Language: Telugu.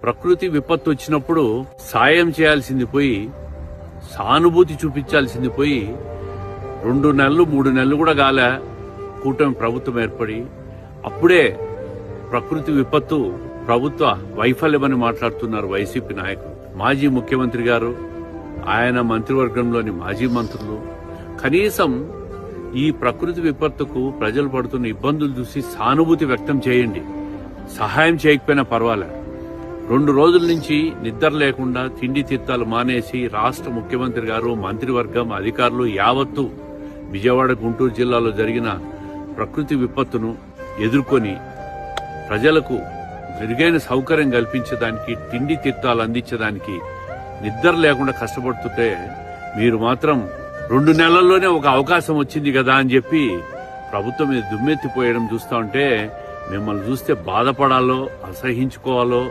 ప్రకృతి విపత్తు వచ్చినప్పుడు సాయం చేయాల్సింది పోయి సానుభూతి చూపించాల్సింది పోయి 2 నెలలు 3 నెలలు కూడా గాలే కూటమి ప్రభుత్వం ఏర్పడి అప్పుడే ప్రకృతి విపత్తు ప్రభుత్వ వైఫల్యమని మాట్లాడుతున్నారు వైసీపీ నాయకులు. మాజీ ముఖ్యమంత్రి గారు, ఆయన మంత్రివర్గంలోని మాజీ మంత్రులు కనీసం ఈ ప్రకృతి విపత్తుకు ప్రజలు పడుతున్న ఇబ్బందులు చూసి సానుభూతి వ్యక్తం చేయండి. సహాయం చేయకపోయినా పర్వాలే. 2 రోజుల నుంచి నిద్ర లేకుండా తిండి తిత్తాలు మానేసి రాష్ట్ర ముఖ్యమంత్రి గారు, మంత్రివర్గం, అధికారులు యావత్తు విజయవాడ, గుంటూరు జిల్లాలో జరిగిన ప్రకృతి విపత్తును ఎదుర్కొని ప్రజలకు మెరుగైన సౌకర్యం కల్పించడానికి, తిండి తిత్తాలు అందించడానికి నిద్ర లేకుండా కష్టపడుతుంటే మీరు మాత్రం 2 నెలల్లోనే ఒక అవకాశం వచ్చింది కదా అని చెప్పి ప్రభుత్వం మీద దుమ్మెత్తిపోయడం చూస్తా ఉంటే మిమ్మల్ని చూస్తే బాధపడాలో అసహించుకోవాలో